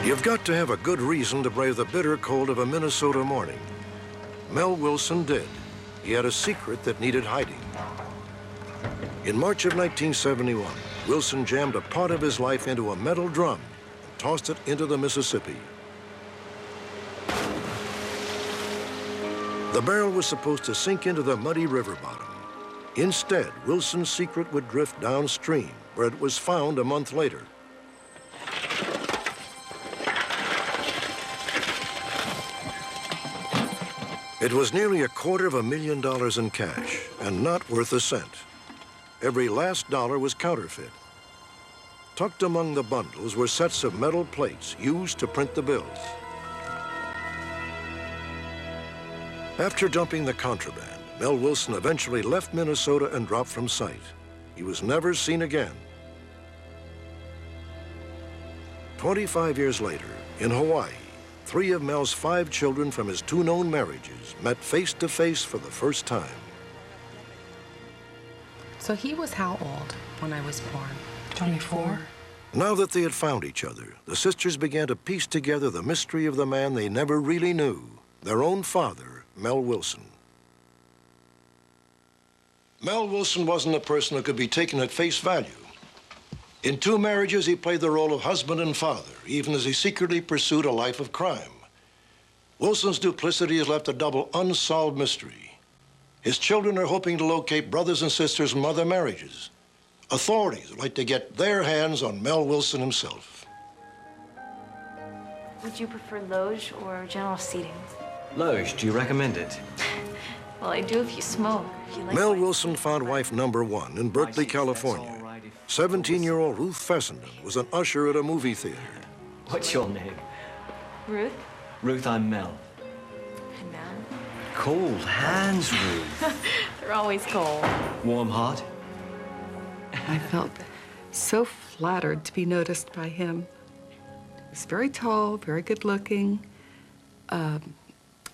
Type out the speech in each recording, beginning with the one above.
You've got to have a good reason to brave the bitter cold of a Minnesota morning. Mel Wilson did. He had a secret that needed hiding. In March of 1971, Wilson jammed a part of his life into a metal drum and tossed it into the Mississippi. The barrel was supposed to sink into the muddy river bottom. Instead, Wilson's secret would drift downstream, where it was found a month later. It was nearly $250,000 in cash, and not worth a cent. Every last dollar was counterfeit. Tucked among the bundles were sets of metal plates used to print the bills. After dumping the contraband, Mel Wilson eventually left Minnesota and dropped from sight. He was never seen again. 25 years later, in Hawaii, 3 of Mel's 5 children from his 2 known marriages met face to face for the first time. So he was how old when I was born? 24. Now that they had found each other, the sisters began to piece together the mystery of the man they never really knew, their own father, Mel Wilson. Mel Wilson wasn't a person who could be taken at face value. In 2 marriages, he played the role of husband and father, even as he secretly pursued a life of crime. Wilson's duplicity has left a double unsolved mystery. His children are hoping to locate brothers and sisters from other marriages. Authorities would like to get their hands on Mel Wilson himself. Would you prefer loge or general seating? Loge, do you recommend it? Well, I do if you smoke. If you like Mel Wilson found wife number 1 in Berkeley, California. 17-year-old Ruth Fessenden was an usher at a movie theater. What's your name? Ruth? Ruth, I'm Mel. Hey, man. Cold hands, Ruth. They're always cold. Warm heart? I felt so flattered to be noticed by him. He was very tall, very good looking,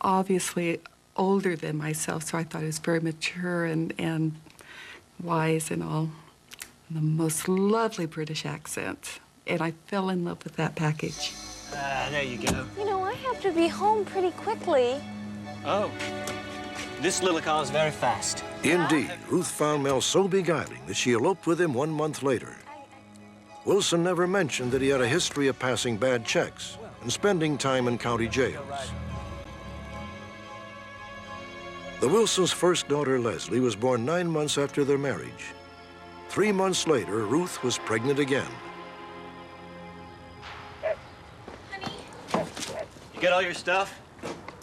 obviously older than myself, so I thought he was very mature and wise and all. And the most lovely British accent. And I fell in love with that package. There you go. You know, I have to be home pretty quickly. Oh, this little car's very fast. Indeed, Ruth found Mel so beguiling that she eloped with him 1 month later. Wilson never mentioned that he had a history of passing bad checks and spending time in county jails. The Wilsons' first daughter, Leslie, was born 9 months after their marriage. 3 months later, Ruth was pregnant again. Honey? You get all your stuff?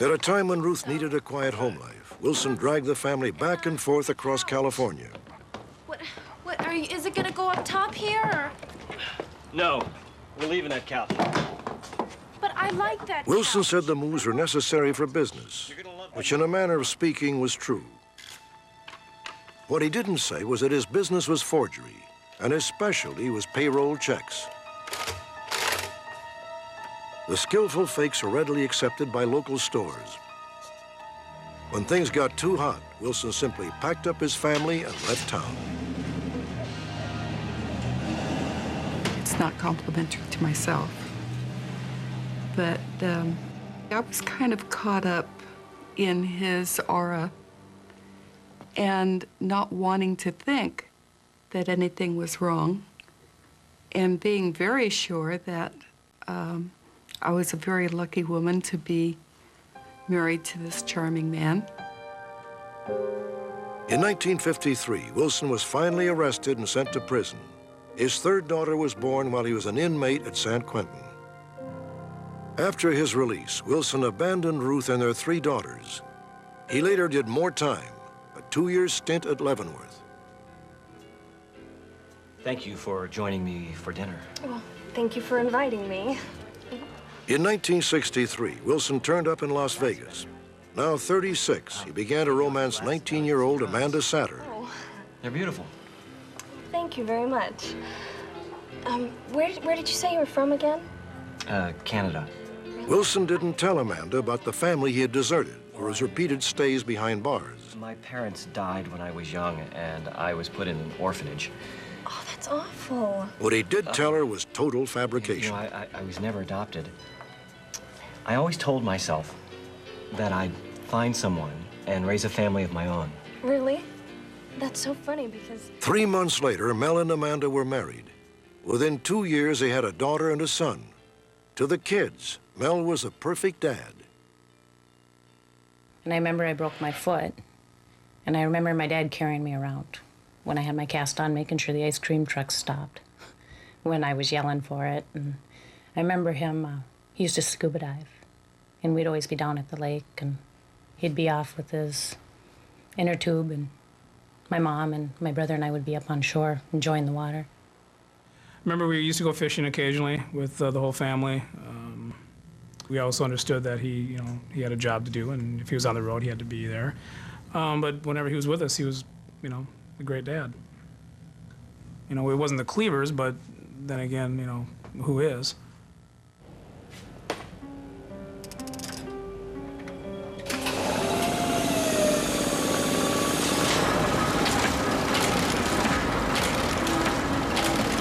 At a time when Ruth needed a quiet home life, Wilson dragged the family back and forth across California. What are you, is it gonna go up top here, or? No, we're leaving that couch. But I like that Wilson couch. said the moves were necessary for business, which in a manner of speaking was true. What he didn't say was that his business was forgery, and his specialty was payroll checks. The skillful fakes were readily accepted by local stores. When things got too hot, Wilson simply packed up his family and left town. It's not complimentary to myself, but I was kind of caught up in his aura and not wanting to think that anything was wrong, and being very sure that I was a very lucky woman to be married to this charming man. In 1953, Wilson was finally arrested and sent to prison. His 3rd daughter was born while he was an inmate at San Quentin. After his release, Wilson abandoned Ruth and their 3 daughters. He later did more time, a 2-year stint at Leavenworth. Thank you for joining me for dinner. Well, thank you for inviting me. In 1963, Wilson turned up in Las Vegas. Now 36, he began to romance 19-year-old Amanda Satter. Oh, They're beautiful. thank you very much. Where did you say you were from again? Canada. Wilson didn't tell Amanda about the family he had deserted or his repeated stays behind bars. My parents died when I was young, and I was put in an orphanage. Oh, that's awful. What he did tell her was total You fabrication. know, I was never adopted. I always told myself that I'd find someone and raise a family of my own. Really? That's so funny because... 3 months later, Mel and Amanda were married. Within 2 years, they had a daughter and a son. To the kids, Mel was a perfect dad. And I remember I broke my foot, and I remember my dad carrying me around when I had my cast on, making sure the ice cream truck stopped when I was yelling for it. And I remember him, he used to scuba dive, and we'd always be down at the lake, and he'd be off with his inner tube, and my mom and my brother and I would be up on shore enjoying the water. Remember, we used to go fishing occasionally with the whole family. We also understood that he had a job to do, and if he was on the road, he had to be there. But whenever he was with us, he was, a great dad. It wasn't the Cleavers, but then again, who is?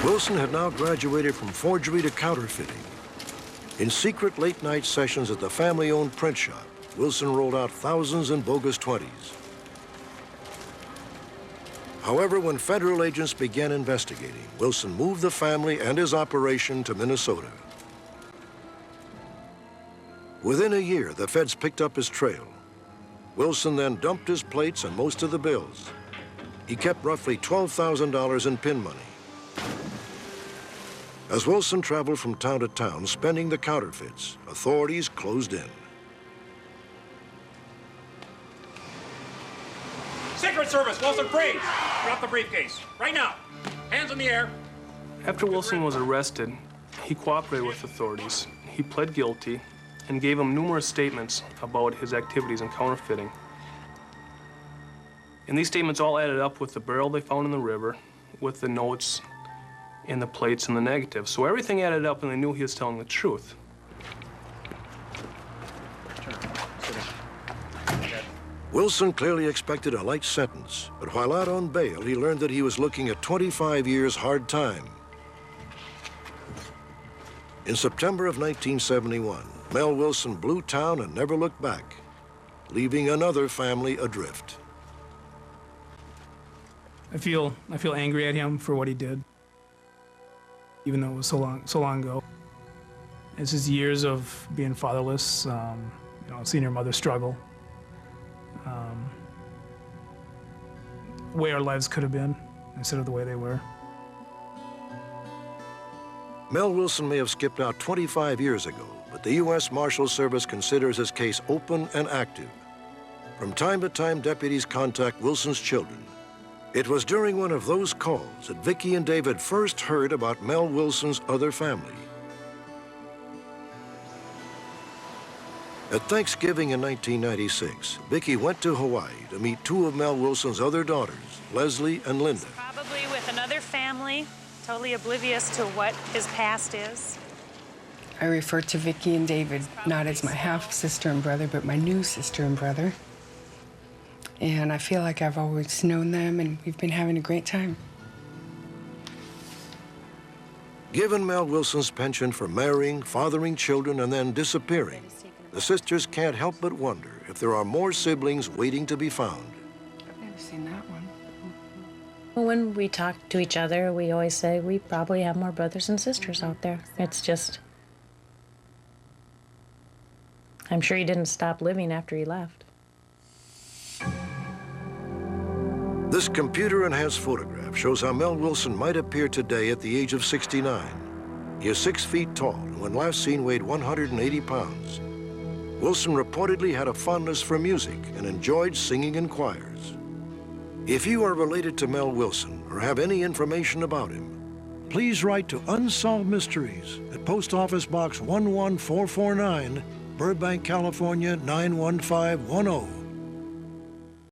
Wilson had now graduated from forgery to counterfeiting. In secret late-night sessions at the family-owned print shop, Wilson rolled out thousands in bogus 20s. However, when federal agents began investigating, Wilson moved the family and his operation to Minnesota. Within a year, the feds picked up his trail. Wilson then dumped his plates and most of the bills. He kept roughly $12,000 in pin money. As Wilson traveled from town to town, spending the counterfeits, authorities closed in. Secret Service, Wilson, freeze! Drop the briefcase, right now. Hands in the air. After Wilson was arrested, he cooperated with authorities. He pled guilty and gave them numerous statements about his activities in counterfeiting. And these statements all added up with the barrel they found in the river, with the notes and the plates and the negatives. So everything added up, and they knew he was telling the truth. Wilson clearly expected a light sentence, but while out on bail, he learned that he was looking at 25 years hard time. In September of 1971, Mel Wilson blew town and never looked back, leaving another family adrift. I feel angry at him for what he did, even though it was so long ago. It's his years of being fatherless, seeing your mother struggle, the way our lives could have been instead of the way they were. Mel Wilson may have skipped out 25 years ago, but the U.S. Marshal Service considers his case open and active. From time to time, deputies contact Wilson's children. It was during one of those calls that Vicki and David first heard about Mel Wilson's other family. At Thanksgiving in 1996, Vicki went to Hawaii to meet two of Mel Wilson's other daughters, Leslie and Linda. Probably with another family, totally oblivious to what his past is. I refer to Vicki and David not as my half-sister and brother, but my new sister and brother. And I feel like I've always known them, and we've been having a great time. Given Mel Wilson's penchant for marrying, fathering children, and then disappearing, the sisters can't help but wonder if there are more siblings waiting to be found. I've never seen that one. Well, when we talk to each other, we always say we probably have more brothers and sisters out there. It's just, I'm sure he didn't stop living after he left. This computer-enhanced photograph shows how Mel Wilson might appear today at the age of 69. He is 6 feet tall, and when last seen weighed 180 pounds. Wilson reportedly had a fondness for music and enjoyed singing in choirs. If you are related to Mel Wilson or have any information about him, please write to Unsolved Mysteries at Post Office Box 11449, Burbank, California 91510.